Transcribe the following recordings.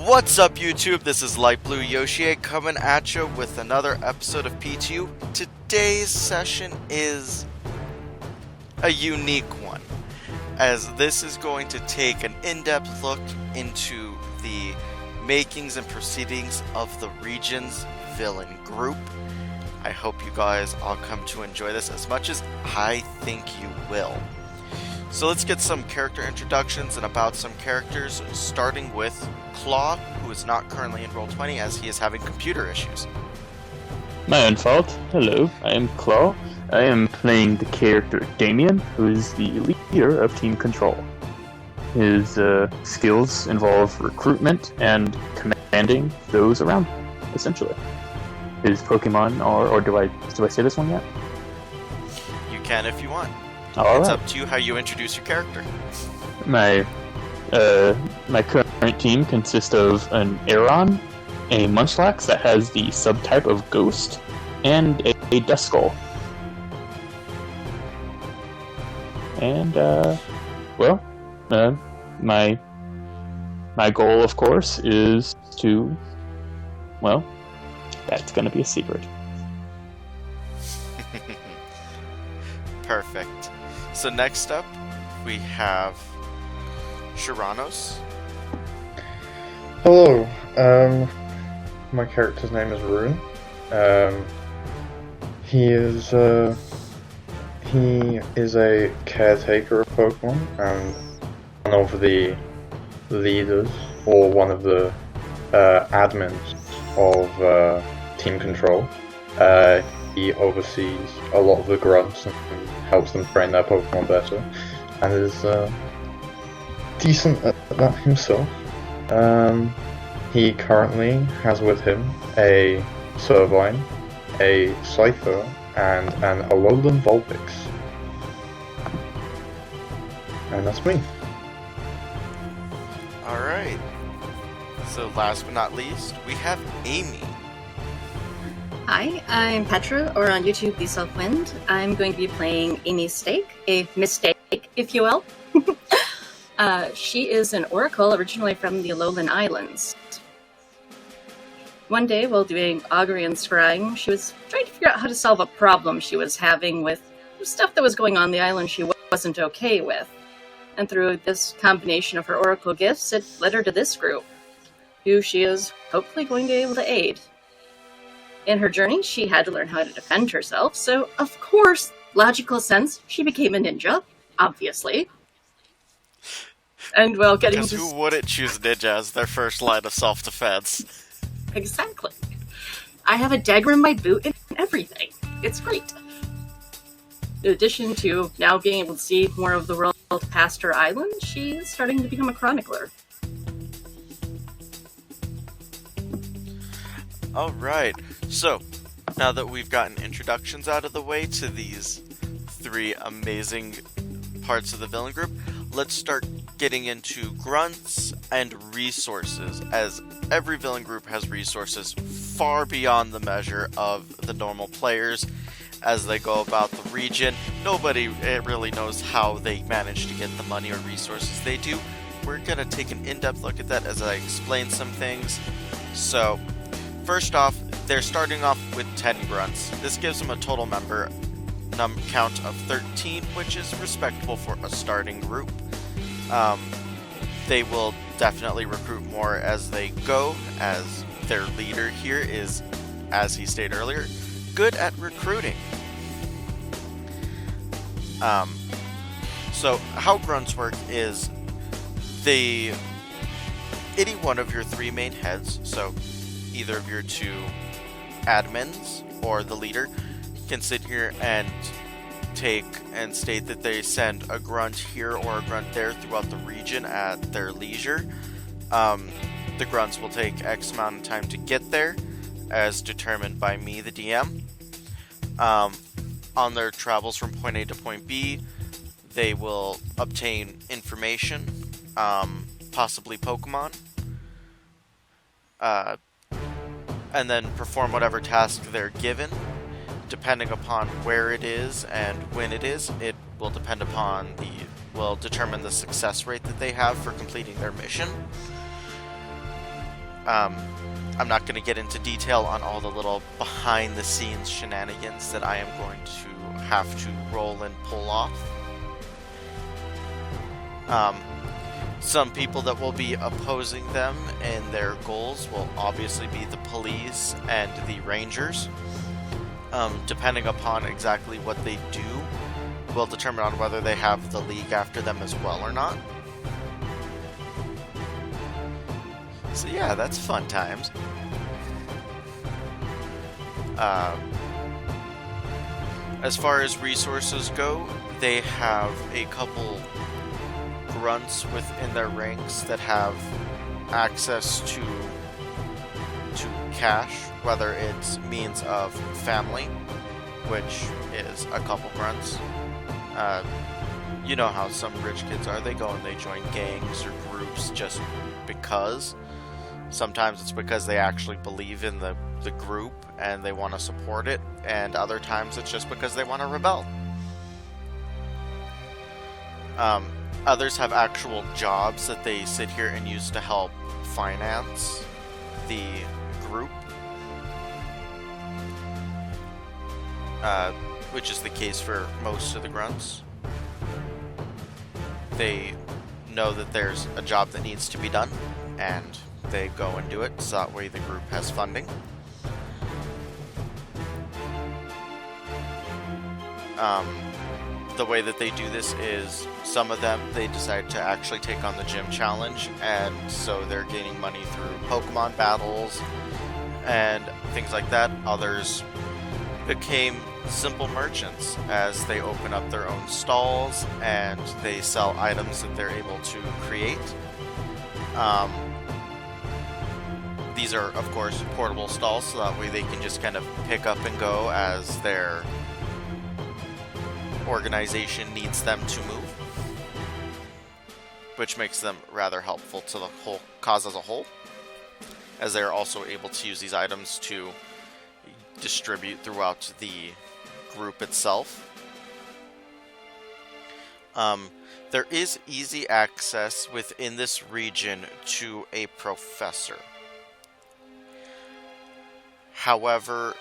What's up, YouTube? This is Light Blue Yoshi coming at you with another episode of P2. Today's session is a unique one, as this is going to take an in-depth look into the makings and proceedings of the region's villain group. I hope you guys all come to enjoy this as much as I think you will. So let's get some character introductions and about some characters, starting with Claw, who is not currently in Roll20 as he is having computer issues. My own fault. Hello, I am Claw. I am playing the character Damien, who is the leader of Team Control. His skills involve recruitment and commanding those around him, essentially. His Pokemon are, or do I say this one yet? You can if you want. It's up to you how you introduce your character. My current team consists of an Aeron, a Munchlax that has the subtype of Ghost, and a Duskull. And my goal, of course, is to, that's gonna be a secret. Perfect. So next up, we have Shiranos. Hello. My character's name is Rune. He is a caretaker of Pokemon and one of the leaders, or one of the admins of Team Control. He oversees a lot of the grunts and helps them train their Pokemon better, and is decent at that himself. He currently has with him a Servine, a Scyther, and an Alolan Vulpix. And that's me. Alright. So last but not least, we have Amy. Hi, I'm Petra, or on YouTube, The Self-Wind. I'm going to be playing Amy Stake, a mistake, if you will. She is an oracle originally from the Alolan Islands. One day, while doing augury and scrying, she was trying to figure out how to solve a problem she was having with stuff that was going on the island she wasn't okay with. And through this combination of her oracle gifts, it led her to this group, who she is hopefully going to be able to aid. In her journey, she had to learn how to defend herself, so of course, logical sense, she became a ninja, obviously. And well, getting because who wouldn't choose ninja as their first line of self-defense? Exactly. I have a dagger in my boot and everything. It's great. In addition to now being able to see more of the world past her island, she is starting to become a chronicler. Alright, so now that we've gotten introductions out of the way to these three amazing parts of the villain group, let's start getting into grunts and resources, as every villain group has resources far beyond the measure of the normal players as they go about the region. Nobody really knows how they manage to get the money or resources they do. We're going to take an in-depth look at that as I explain some things. So, first off, they're starting off with 10 grunts. This gives them a total member count of 13, which is respectable for a starting group. They will definitely recruit more as they go, as their leader here is, as he stated earlier, good at recruiting. So how grunts work is any one of your three main heads, so either of your two admins or the leader, can sit here and take and state that they send a grunt here or a grunt there throughout the region at their leisure. The grunts will take X amount of time to get there, as determined by me, the DM. On their travels from point A to point B, they will obtain information, possibly Pokemon, and then perform whatever task they're given. Depending upon where it is and when it is, it will depend upon will determine the success rate that they have for completing their mission. I'm not going to get into detail on all the little behind-the-scenes shenanigans that I am going to have to roll and pull off. Some people that will be opposing them in their goals will obviously be the police and the rangers. Depending upon exactly what they do, will determine on whether they have the league after them as well or not. So yeah, that's fun times. As far as resources go, they have a couple grunts within their ranks that have access to cash, whether it's means of family, which is a couple grunts. You know how some rich kids are. They go and they join gangs or groups just because. Sometimes it's because they actually believe in the group and they want to support it, and other times it's just because they want to rebel. Others have actual jobs that they sit here and use to help finance the group, which is the case for most of the grunts. They know that there's a job that needs to be done, and they go and do it, so that way the group has funding. The way that they do this is, some of them, they decide to actually take on the gym challenge, and so they're gaining money through Pokemon battles and things like that. Others became simple merchants as they open up their own stalls and they sell items that they're able to create. These are, of course, portable stalls, so that way they can just kind of pick up and go as their organization needs them to move, which makes them rather helpful to the whole cause as a whole, as they are also able to use these items to distribute throughout the group itself. There is easy access within this region to a professor. However,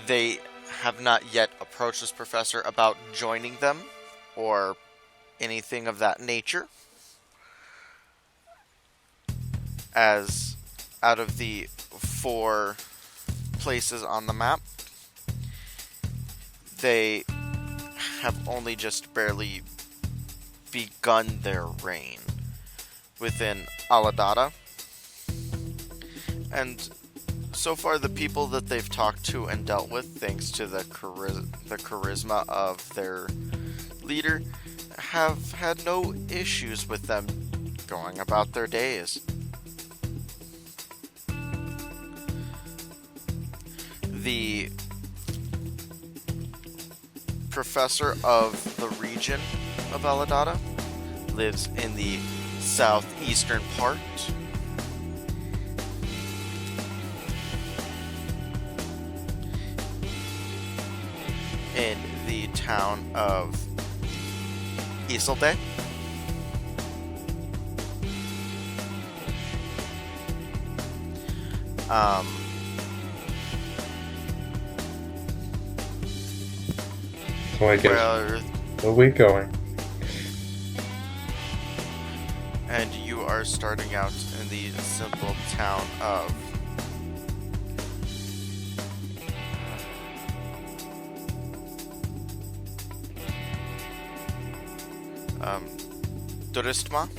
they have not yet approached this professor about joining them or anything of that nature, as out of the 4 places on the map, they have only just barely begun their reign within Aladada. And so far, the people that they've talked to and dealt with, thanks to the charisma of their leader, have had no issues with them going about their days. The professor of the region of Aladada lives in the southeastern part. In the town of Isolde. So I guess where are we going? And you are starting out in the simple town of Turistma.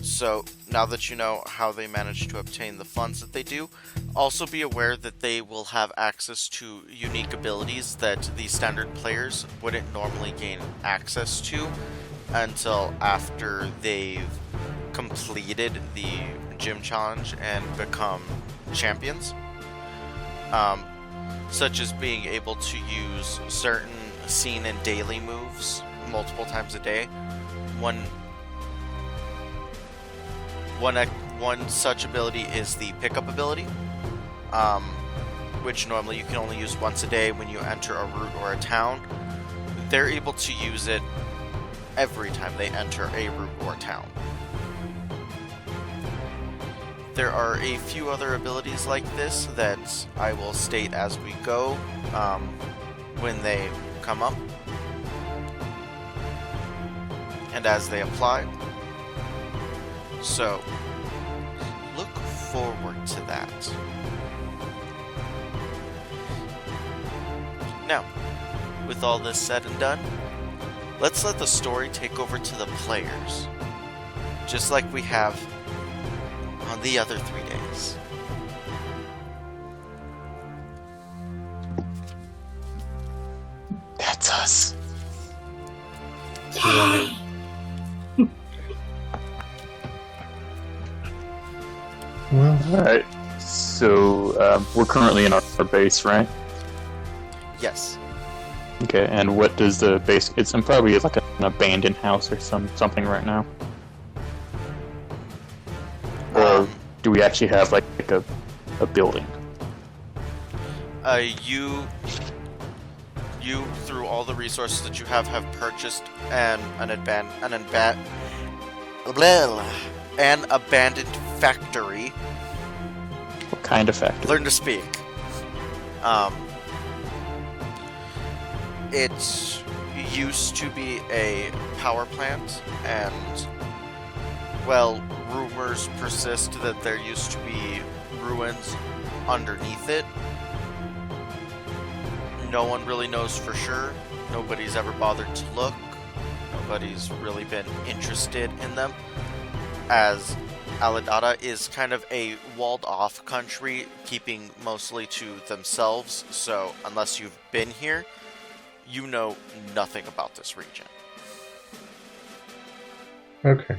So now that you know how they manage to obtain the funds that they do, also be aware that they will have access to unique abilities that the standard players wouldn't normally gain access to until after they've completed the gym challenge and become champions. Such as being able to use certain scene and daily moves multiple times a day. One one such ability is the pickup ability, which normally you can only use once a day when you enter a route or a town. They're able to use it every time they enter a route or town. There are a few other abilities like this that I will state as we go when they come up and as they apply. So, look forward to that. Now, with all this said and done, let's let the story take over to the players, just like we have on the other 3 days. That's us. Yay. Well, Alright, so we're currently in our base, right? Yes. Okay, and what does the base... It's probably like an abandoned house or something right now. Or do we actually have like a building? You through all the resources that you have purchased an abandoned factory. What kind of factory? Learn to speak. It used to be a power plant, and, well, rumors persist that there used to be ruins underneath it. No one really knows for sure. Nobody's ever bothered to look. Nobody's really been interested in them, as Aladata is kind of a walled-off country, keeping mostly to themselves, so unless you've been here, you know nothing about this region. okay.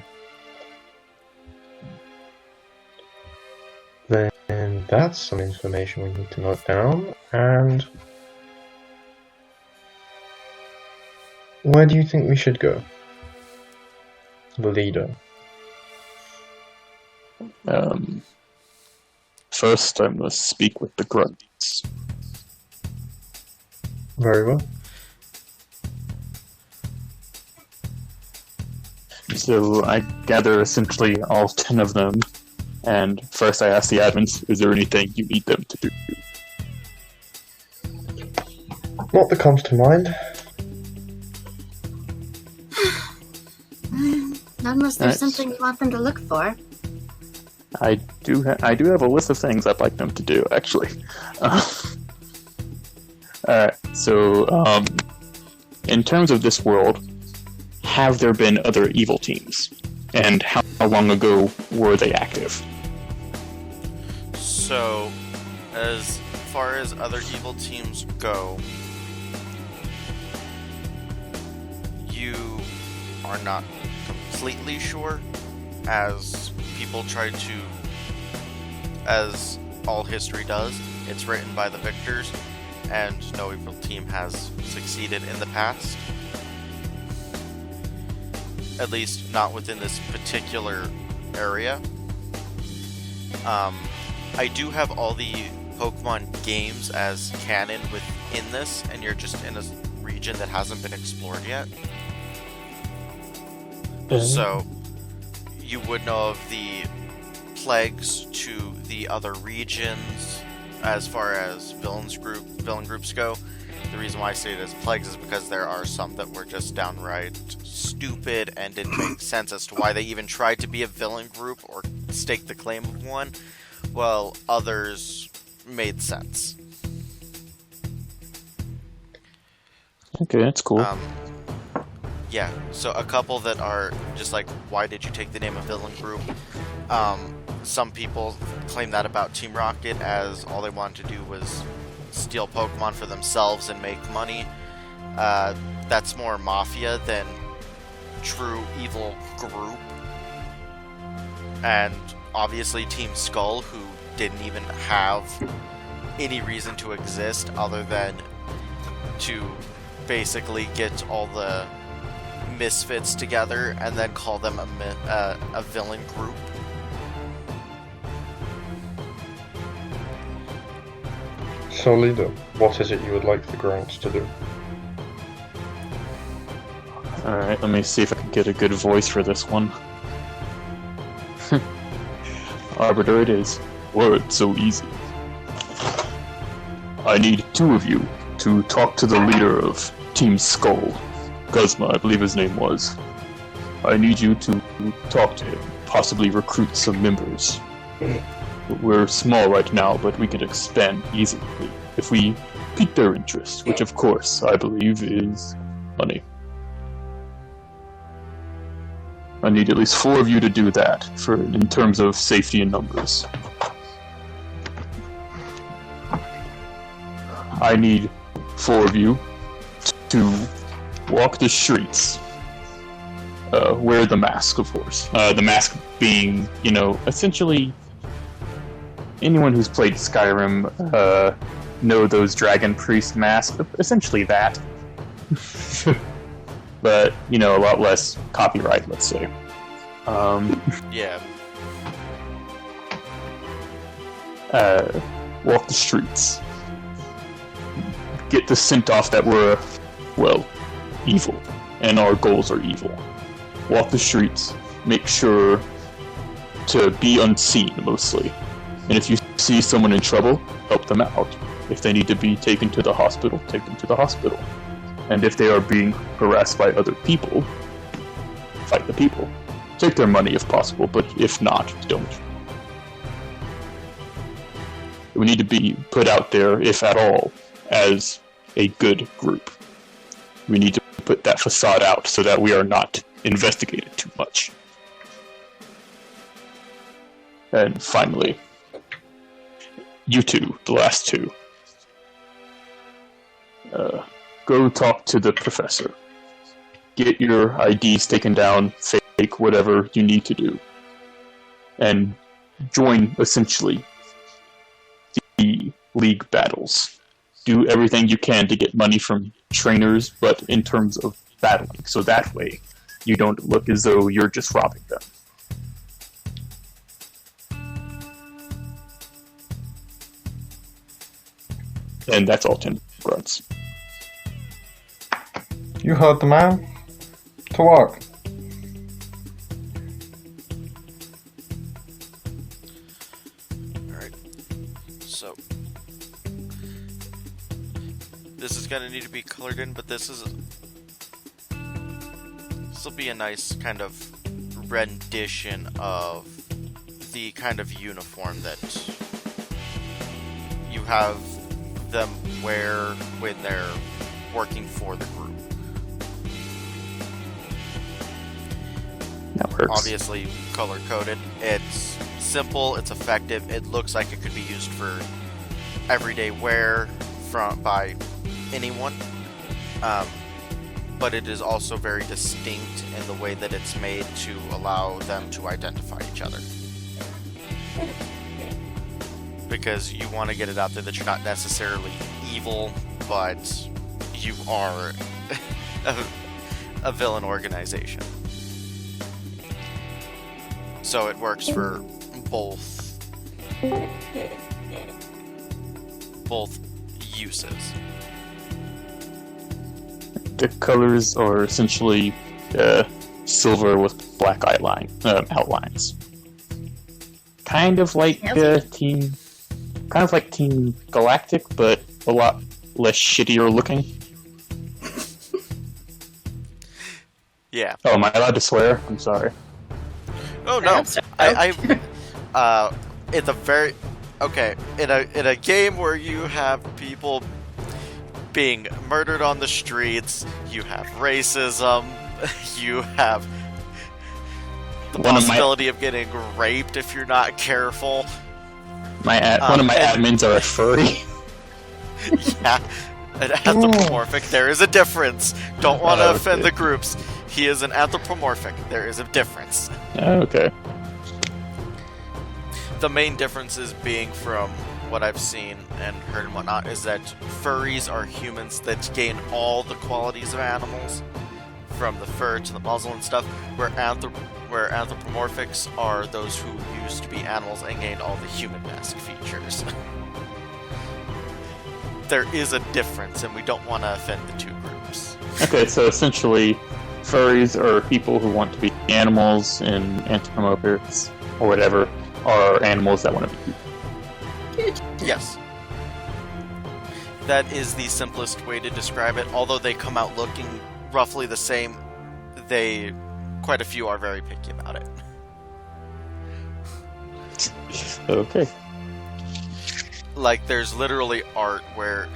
Then that's some information we need to note down, and where do you think we should go? The leader. First, I must speak with the grunts. Very well. So I gather essentially all 10 of them, and first I ask the admins, is there anything you need them to do? Not that comes to mind. Not unless there's something you want them to look for. I do have a list of things I'd like them to do, actually. Alright, so, in terms of this world, have there been other evil teams? And how long ago were they active? So, as far as other evil teams go, you are not completely sure, as people try to, as all history does, it's written by the victors, and no evil team has succeeded in the past. At least not within this particular area. I do have all the Pokemon games as canon within this, and you're just in a region that hasn't been explored yet. So, you would know of the plagues to the other regions as far as villain groups go. The reason why I say it as plagues is because there are some that were just downright stupid and didn't make sense as to why they even tried to be a villain group or stake the claim of one, while others made sense. Okay, that's cool. Yeah, so a couple that are just like, why did you take the name of villain group? Some people claim that about Team Rocket, as all they wanted to do was steal Pokemon for themselves and make money. That's more Mafia than true evil group. And obviously Team Skull, who didn't even have any reason to exist other than to basically get all the misfits together and then call them a villain group. So, leader, what is it you would like the grunts to do? Alright, let me see if I can get a good voice for this one. Arbiter it is. Word so easy. I need two of you to talk to the leader of Team Skull. Guzma, I believe his name was. I need you to talk to him, possibly recruit some members. We're small right now, but we can expand easily if we pique their interest, which of course I believe is money. I need at least 4 of you to do that in terms of safety and numbers. I need 4 of you to walk the streets. Wear the mask, of course. The mask being, essentially anyone who's played Skyrim know those Dragon Priest masks. Essentially that. But, a lot less copyright, let's say. Yeah. Walk the streets. Get the scent off that we're, evil. And our goals are evil. Walk the streets. Make sure to be unseen, mostly. And if you see someone in trouble, help them out. If they need to be taken to the hospital, take them to the hospital. And if they are being harassed by other people, fight the people. Take their money if possible, but if not, don't. We need to be put out there, if at all, as a good group. We need to put that facade out so that we are not investigated too much. And finally, you two, the last two. Go talk to the professor. Get your IDs taken down, fake, whatever you need to do. And join, essentially, the League battles. Do everything you can to get money from trainers, but in terms of battling. So that way, you don't look as though you're just robbing them. And that's all 10 grunts. You heard the man. To work. Alright. So. This is gonna need to be colored in, but this'll be a nice kind of rendition of the kind of uniform that you have them wear when they're working for the group. That works. Obviously color-coded. It's simple, it's effective, it looks like it could be used for everyday wear by anyone. But it is also very distinct in the way that it's made to allow them to identify each other. Because you want to get it out there that you're not necessarily evil, but you are a villain organization. So it works for both uses. The colors are essentially silver with black outlines. Kind of like Team Galactic, but a lot less shittier looking. Yeah. Oh, am I allowed to swear? I'm sorry. Oh no, it's a very in a game where you have people being murdered on the streets, you have racism, you have the possibility of getting raped if you're not careful. One of my admins are a furry. Yeah, an anthropomorphic. There is a difference. Don't want to offend the groups. He is an anthropomorphic. There is a difference. Okay. The main difference is being from what I've seen and heard and whatnot is that furries are humans that gain all the qualities of animals, from the fur to the muzzle and stuff, where anthropomorphics are those who used to be animals and gained all the human-esque features. there is a difference, and we don't want to offend the two groups. Okay, so essentially, furries are people who want to be animals, and anthropomorphics, or whatever, are animals that want to be people. Yes. That is the simplest way to describe it. Although they come out looking roughly the same, quite a few are very picky about it. Okay. Like, there's literally art where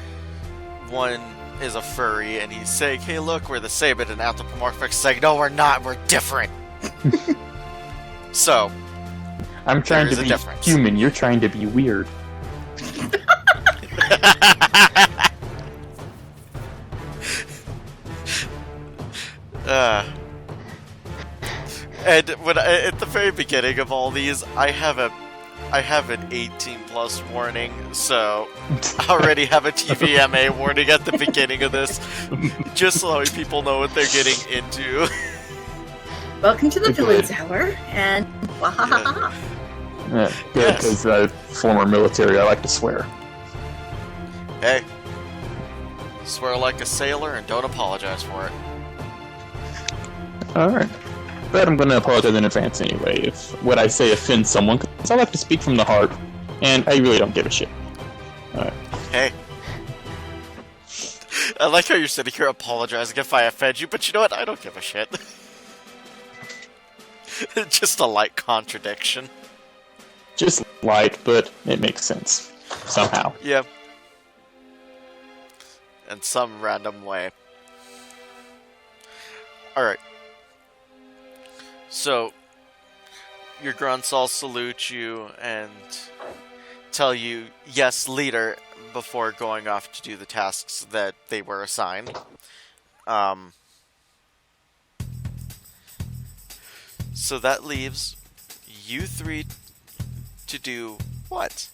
one is a furry and he's saying, hey look, we're the same, and an anthropomorphic saying, no we're not, we're different. So, I'm trying to there is be a difference. human, you're trying to be weird. And at the very beginning of all these, I have an 18+ warning, so I already have a TVMA warning at the beginning of this, just so people know what they're getting into. Welcome to the Okay. Villains Hour, and wahahaha. Yeah, Yes. because former military, I like to swear. Hey, swear like a sailor and don't apologize for it. Alright. But I'm going to apologize in advance anyway if what I say offends someone, because I like to speak from the heart, and I really don't give a shit. Hey. I like how you're sitting here apologizing if I offend you, but you know what? I don't give a shit. Just a light contradiction. Just light, but it makes sense. Somehow. Yeah. In some random way. Alright. So, your grunts all salute you and tell you, yes, leader, before going off to do the tasks that they were assigned. So that leaves you three to do what?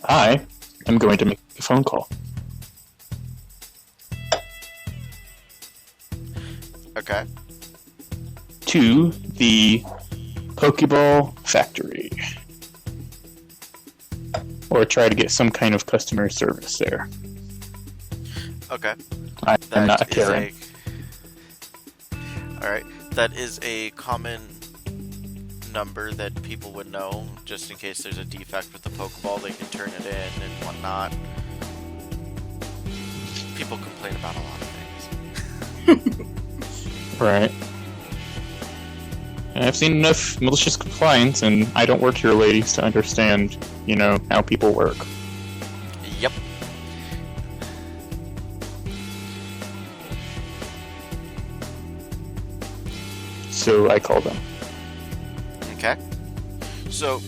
I am going to make a phone call. Okay. To the Pokeball factory. Or try to get some kind of customer service there. Okay. I am not a That is Karen. Alright, that is a common number that people would know, just in case there's a defect with the Pokeball, they can turn it in and whatnot. People complain about a lot of things. Right. And I've seen enough malicious compliance, and I don't work here, ladies, to understand, how people work. Yep. So I call them. Okay. So,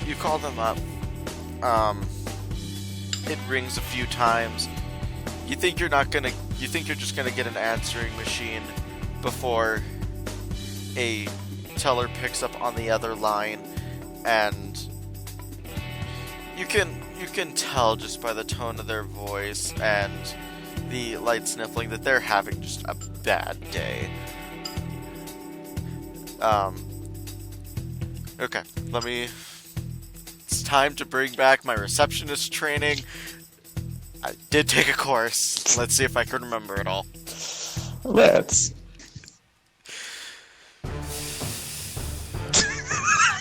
you call them up. It rings a few times. You think you're just gonna get an answering machine before a teller picks up on the other line, and you can tell just by the tone of their voice and the light sniffling that they're having just a bad day. Okay, it's time to bring back my receptionist training. I did take a course. Let's see if I can remember it all. Let's.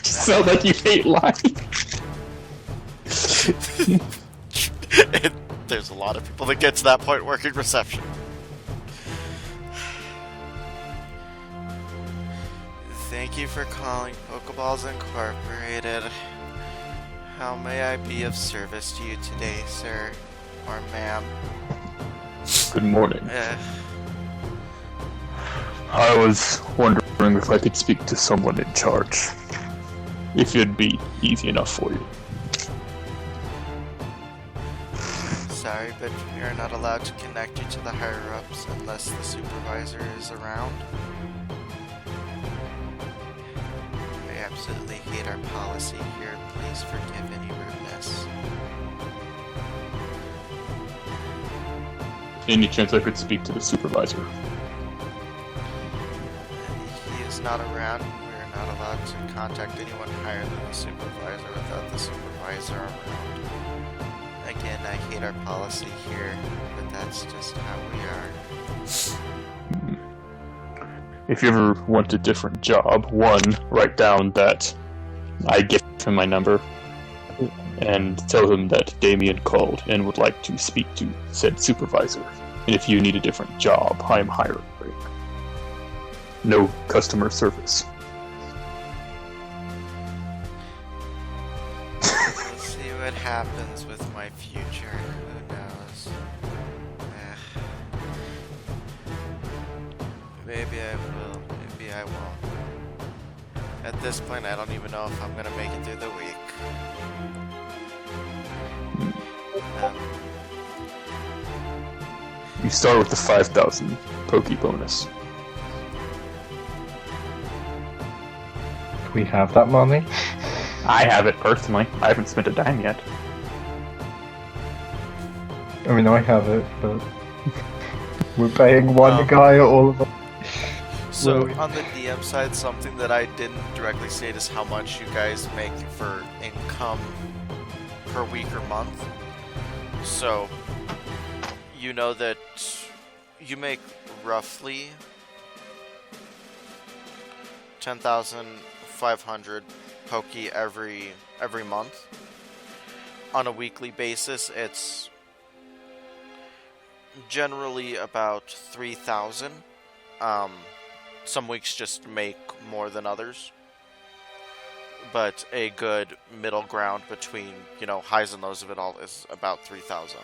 Sound like you hate lying. There's a lot of people that get to that point working reception. Thank you for calling Pokeballs Incorporated. How may I be of service to you today, sir? Or ma'am? Good morning. Uh, I was wondering if I could speak to someone in charge. If it'd be easy enough for you. Sorry, but we are not allowed to connect you to the higher-ups unless the supervisor is around. I absolutely hate our policy here. Please forgive any rudeness. Any chance I could speak to the supervisor? He is not around. We're not allowed to contact anyone higher than the supervisor without the supervisor around. Again, I hate our policy here, but that's just how we are. If you ever want a different job, write down that I give him my number and tell him that Damien called and would like to speak to said supervisor. And if you need a different job, I am hiring. No customer service. We'll see what happens with my future. Who knows? Maybe I will, maybe I won't. At this point, I don't even know if I'm gonna make it through the week. You start with the 5,000 Poke bonus. We have that money? I have it personally. I haven't spent a dime yet. I mean, I have it, but we're paying one guy all of it. So, Really? on the DM side, something that I didn't directly state is how much you guys make for income per week or month. So, you know that you make roughly 10,500 Poke every month. On a weekly basis, it's generally about 3,000. Some weeks just make more than others, but a good middle ground between, highs and lows of it all is about 3,000.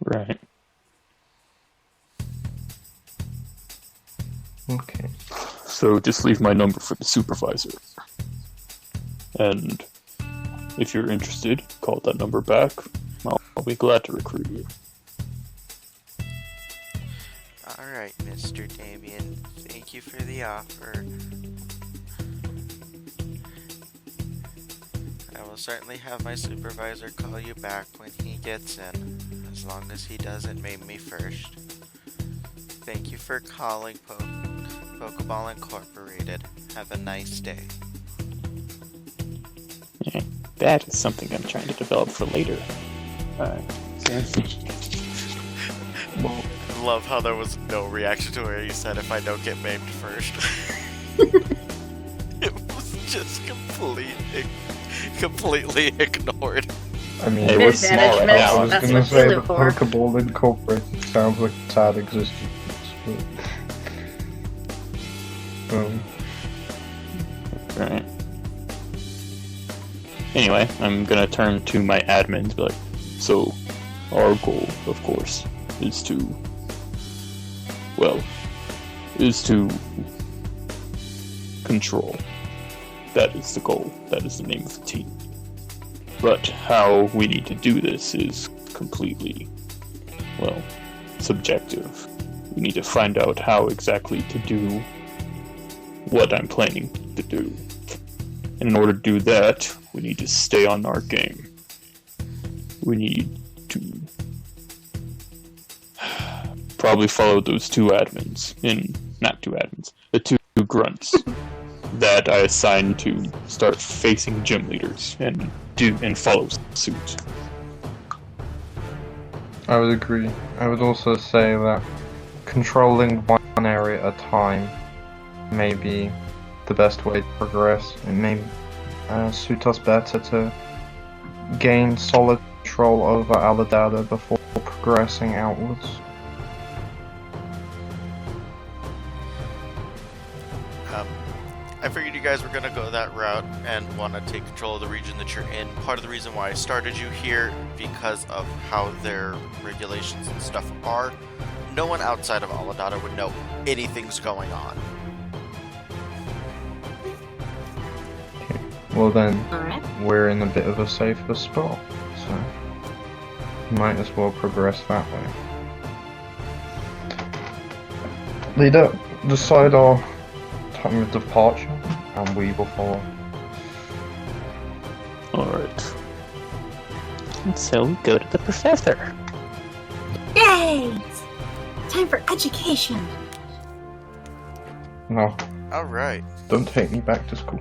Right. Okay. So just leave my number for the supervisor. And if you're interested, call that number back. I'll be glad to recruit you. Alright, Mr. Damien. Thank you for the offer. I will certainly have my supervisor call you back when he gets in, as long as he doesn't maim me first. Thank you for calling Pokeball Incorporated. Have a nice day. Yeah, that is something I'm trying to develop for later. Love how there was no reaction to where you said if I don't get maimed first. It was just completely ignored. I mean, It was small. Mismanagement, Yeah, I was that's gonna what say they the live for. Pokeball Incorporated sounds like a sad existence. But, Right. Anyway, I'm gonna turn to my admins and be like, so, our goal, of course, is to control. That is the goal. That is the name of the team. But how we need to do this is completely, subjective. We need to find out how exactly to do what I'm planning to do. And in order to do that, we need to stay on our game. We need to probably follow those two grunts that I assigned to start facing gym leaders and follow suit. I would agree. I would also say that controlling one area at a time may be the best way to progress. It may suit us better to gain solid control over our data before progressing outwards. I figured you guys were going to go that route and want to take control of the region that you're in. Part of the reason why I started you here, because of how their regulations and stuff are, no one outside of Aladata would know anything's going on. Well then, Alright. we're in a bit of a safer spot, so might as well progress that way. Leader, decide our time of departure, and we will follow. Alright. And so we go to the professor. Yay! Time for education. No, Alright. don't take me back to school.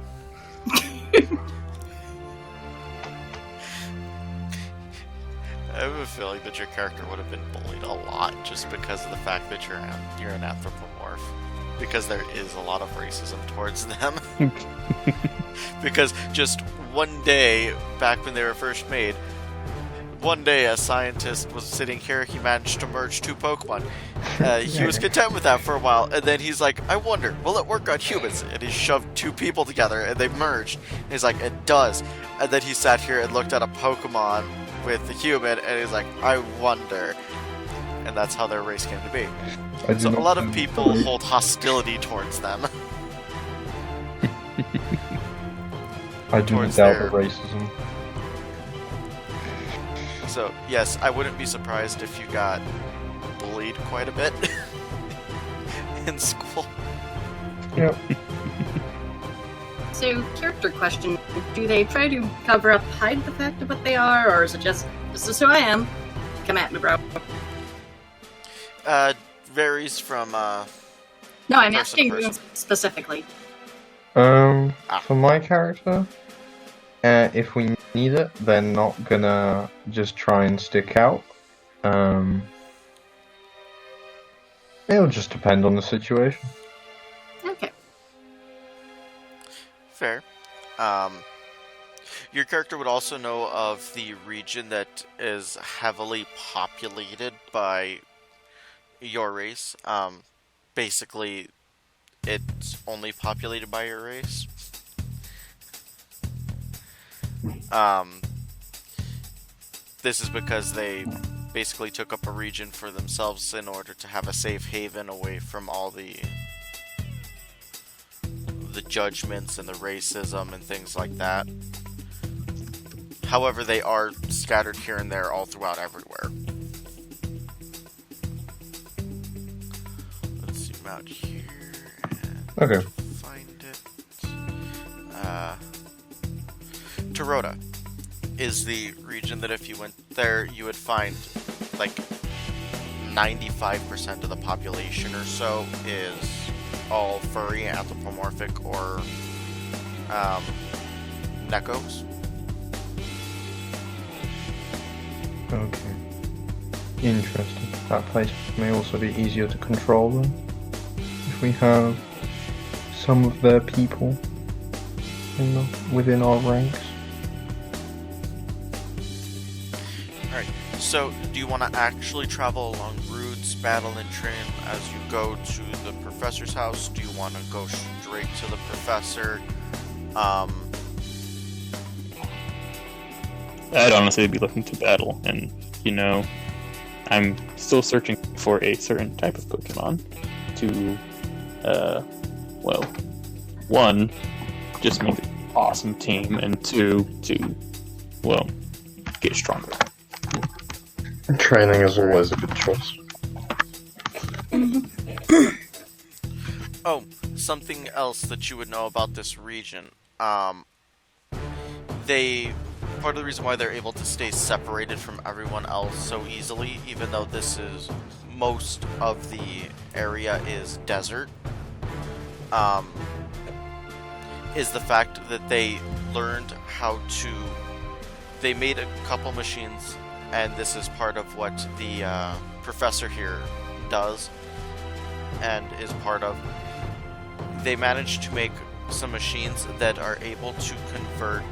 I have a feeling that your character would have been bullied a lot just because of the fact that you're an anthropomorph. Because there is a lot of racism towards them. Because just one day, back when they were first made, one day a scientist was sitting here, he managed to merge two Pokemon. He was content with that for a while, and then he's like, I wonder, will it work on humans? And he shoved two people together, and they merged. And he's like, it does. And then he sat here and looked at a Pokemon with a human, and he's like, I wonder. And that's how their race came to be. So a lot of people hold hostility towards them. I do not doubt the racism. So, yes, I wouldn't be surprised if you got bullied quite a bit in school. Yep. So, character question. Do they try to cover up, hide the fact of what they are, or is it just, this is who I am? Come at me, bro. Varies from, No, I'm person to asking you person. specifically. For my character, if we need it, they're not gonna just try and stick out. It'll just depend on the situation. Okay. Fair. Your character would also know of the region that is heavily populated by your race. Basically, it's only populated by your race. This is because they basically took up a region for themselves in order to have a safe haven away from all the judgments and the racism and things like that. However, they are scattered here and there all throughout everywhere. Let's zoom out here and Okay. find it. Tarota is the region that if you went there, you would find like 95% of the population or so is all furry, anthropomorphic, or Nekos. Okay. Interesting. That place may also be easier to control then, if we have some of their people within our ranks. Alright, so do you want to actually travel along routes, battle and train as you go to the professor's house? Do you want to go straight to the professor? I'd honestly be looking to battle, and, I'm still searching for a certain type of Pokemon to, one, just make an awesome team, and two, to, get stronger. Training is always a good choice. Oh, something else that you would know about this region. Part of the reason why they're able to stay separated from everyone else so easily, even though most of the area is desert, is the fact that they learned they made a couple machines, and this is part of what the professor here does, and is part of. They managed to make some machines that are able to convert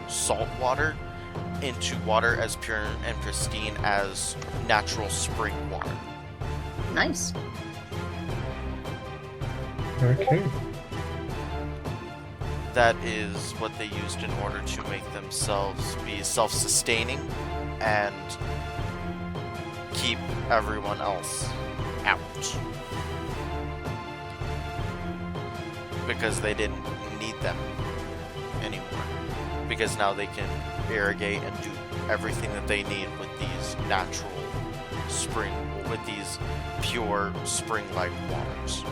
salt water into water as pure and pristine as natural spring water. Nice. Okay. That is what they used in order to make themselves be self-sustaining and keep everyone else out. Because they didn't need them anymore. Because now they can irrigate and do everything that they need with these with these pure spring-like waters.